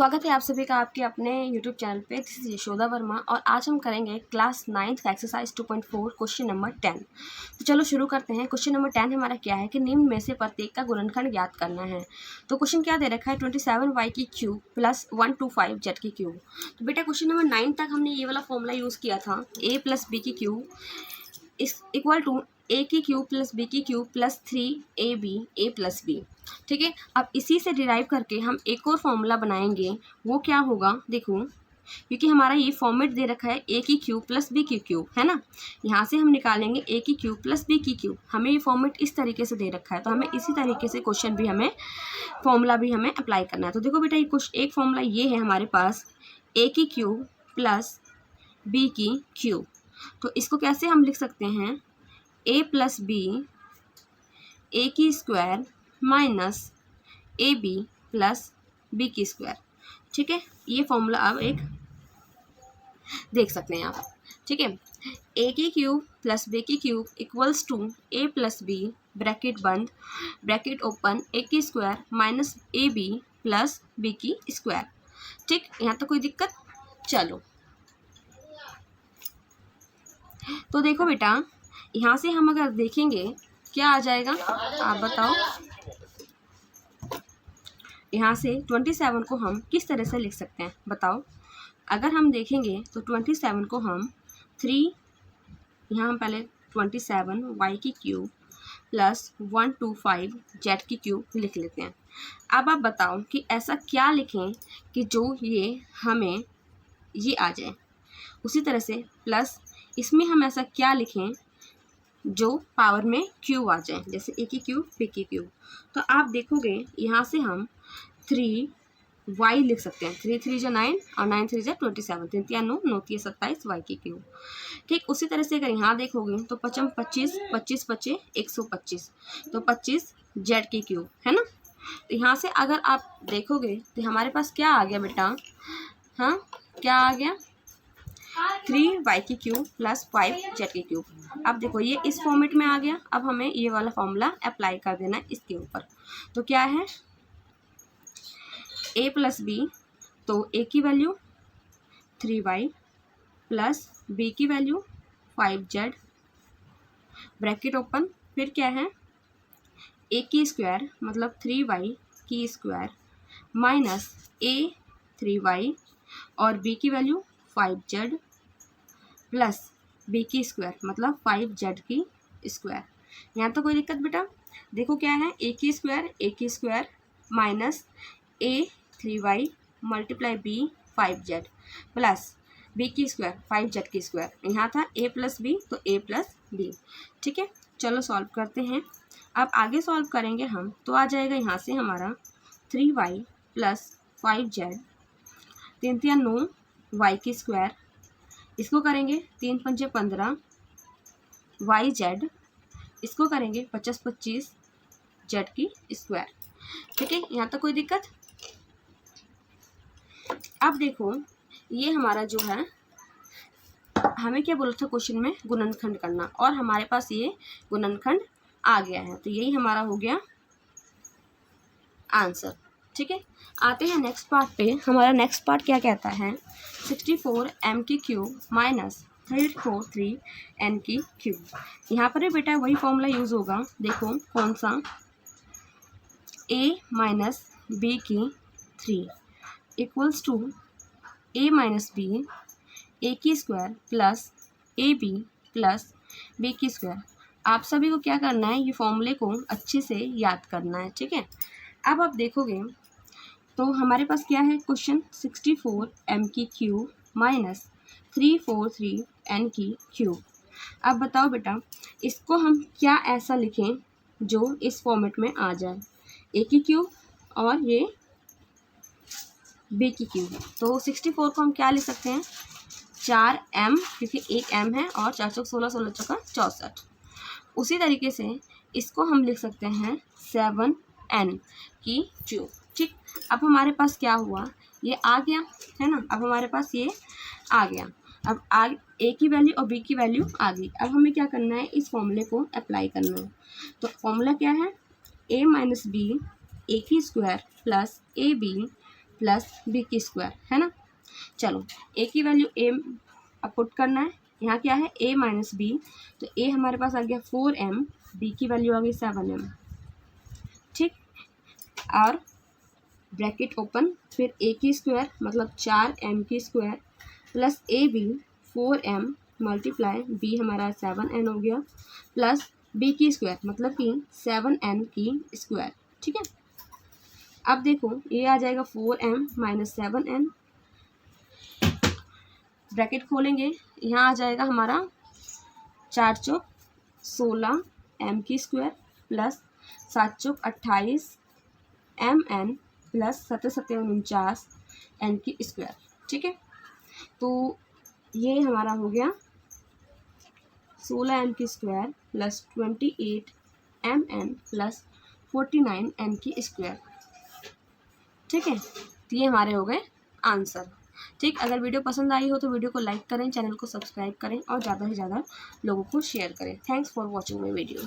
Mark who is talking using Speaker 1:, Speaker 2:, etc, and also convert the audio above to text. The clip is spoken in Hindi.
Speaker 1: स्वागत है आप सभी का आपके अपने YouTube चैनल पे। दिस इज यशोदा वर्मा और आज हम करेंगे क्लास 9th का एक्सरसाइज 2.4 क्वेश्चन नंबर 10। तो चलो शुरू करते हैं। क्वेश्चन नंबर 10 हमारा क्या है कि निम्न में से प्रत्येक का गुणनखंड ज्ञात करना है। तो क्वेश्चन क्या दे रखा है 27y की क्यूब प्लस 125 जेड की क्यूब। तो बेटा क्वेश्चन नंबर 9 तक हमने ये वाला फॉर्मूला यूज़ किया था, a प्लस बी की क्यूब इस इक्वल टू a की क्यूब प्लस b की cube plus 3ab a plus b। ठीक है, अब इसी से डिराइव करके हम एक और फॉर्मूला बनाएंगे। वो क्या होगा देखो, क्योंकि हमारा ये फॉर्मेट दे रखा है a की क्यूब प्लस b की क्यूब, है ना। यहाँ से हम निकालेंगे a की क्यूब प्लस b की क्यूब। हमें ये फॉर्मेट इस तरीके से दे रखा है, तो हमें इसी तरीके से क्वेश्चन भी हमें फॉर्मूला भी हमें अप्लाई करना है। तो देखो बेटा, ये कुछ एक फॉर्मूला ये है हमारे पास a की क्यूब प्लस b की क्यूब। तो इसको कैसे हम लिख सकते हैं, a प्लस बी ए की square minus A B plus B की स्क्वायर। ठीक है, ये फॉर्मूला आप एक देख सकते हैं आप। ठीक है, ए की क्यूब प्लस बी की cube equals to A plus B bracket बंद ब्रैकेट ओपन ए की square minus A B plus B की स्क्वायर। ठीक, यहाँ तो कोई दिक्कत। चलो तो देखो बेटा, यहाँ से हम अगर देखेंगे क्या आ जाएगा, आप बताओ। यहाँ से 27 को हम किस तरह से लिख सकते हैं बताओ। अगर हम देखेंगे तो 27 को हम 3, यहाँ हम पहले 27 वाई की क्यूब प्लस 125 जेड की क्यूब लिख लेते हैं। अब आप बताओ कि ऐसा क्या लिखें कि जो ये हमें ये आ जाए। उसी तरह से प्लस इसमें हम ऐसा क्या लिखें जो पावर में क्यूब आ जाए, जैसे ए की क्यूब बी की क्यूब। तो आप देखोगे यहाँ से हम 3y लिख सकते हैं। 3 3 जा 9 और 9 3 जा 27, 3 3 9 9 3 27 y की क्यूब। ठीक, उसी तरह से अगर यहाँ देखोगे तो 25 25 25 25 125, तो 25 जेड की क्यूब, है ना। तो यहाँ से अगर आप देखोगे तो हमारे पास क्या आ गया बेटा, हाँ क्या आ गया, 3y की क्यूब प्लस 5 जेड की क्यूब। अब देखो ये इस फॉर्मेट में आ गया। अब हमें ये वाला फॉर्मूला अप्लाई कर देना है इसके ऊपर। तो क्या है, a प्लस बी, तो a की वैल्यू 3y प्लस b की वैल्यू 5z ब्रैकेट ओपन, फिर क्या है a की स्क्वायर मतलब 3y की स्क्वायर माइनस a 3y और b की वैल्यू 5z प्लस b की स्क्वायर मतलब 5z की स्क्वायर। यहाँ तो कोई दिक्कत बेटा। देखो क्या है, a की square minus a 3y multiply b 5z plus b की स्क्वायर 5z की स्क्वायर। यहाँ था a प्लस बी, तो a प्लस बी। ठीक है, चलो सॉल्व करते हैं। अब आगे सॉल्व करेंगे हम तो आ जाएगा यहाँ से हमारा 3y प्लस 5z 3 3 9 y की स्क्वायर, इसको करेंगे 3 पंजे 15 yz, इसको करेंगे 50 25 z की स्क्वायर। ठीक है, यहाँ तक कोई दिक्कत। अब देखो ये हमारा जो है, हमें क्या बोला था क्वेश्चन में, गुणनखंड करना, और हमारे पास ये गुणनखंड आ गया है। तो यही हमारा हो गया आंसर। ठीक है, आते हैं नेक्स्ट पार्ट पे। हमारा नेक्स्ट पार्ट क्या कहता है, 64 m की क्यूब माइनस 343 n की क्यूब। यहाँ पर भी बेटा वही फॉर्मूला यूज़ होगा। देखो कौन सा, a माइनस बी की 3 equals to a minus B A की square plus A B plus B की स्क्वायर। आप सभी को क्या करना है, ये फॉर्मूले को अच्छे से याद करना है। ठीक है, अब आप देखोगे तो हमारे पास क्या है क्वेश्चन, 64 m की क्यूब माइनस 343 n की क्यूब। अब बताओ बेटा, इसको हम क्या ऐसा लिखें जो इस फॉर्मेट में आ जाए, a की क्यूब और ये b की क्यूब। तो 64 को हम क्या लिख सकते हैं, 4m, क्योंकि एक m है, और 4 चौक 16 16 चौका 64। उसी तरीके से इसको हम लिख सकते हैं 7n की क्यूब। ठीक, अब हमारे पास क्या हुआ, ये आ गया, है ना। अब हमारे पास ये आ गया। अब a की वैल्यू और b की वैल्यू आ गई। अब हमें क्या करना है, इस फॉर्मूले को अप्लाई करना है। तो फॉर्मूला क्या है, a माइनस बी ए की square plus A B plus B की स्क्वायर, है ना। चलो ए की वैल्यू ए पुट करना है, यहाँ क्या है a माइनस बी, तो a हमारे पास आ गया 4m, b की वैल्यू आ गई 7m, ठीक। और ब्रैकेट ओपन, फिर a की स्क्वायर मतलब 4m की square plus A B 4m multiply b हमारा 7n हो गया, प्लस b की स्क्वायर मतलब कि 7n की स्क्वायर, ठीक है। अब देखो ये आ जाएगा 4m माइनस 7n, ब्रैकेट खोलेंगे, यहाँ आ जाएगा हमारा 4 चौक 16 m की स्क्वायर प्लस 7 चौक 28 mn प्लस 7 7 49 n की स्क्वायर, ठीक है। तो ये हमारा हो गया 16 m की square plus 28 mn plus 49 n की स्क्वायर, ठीक है। तो ये हमारे हो गए आंसर, ठीक। अगर वीडियो पसंद आई हो तो वीडियो को लाइक करें, चैनल को सब्सक्राइब करें और ज़्यादा से ज़्यादा लोगों को शेयर करें। Thanks for watching my video.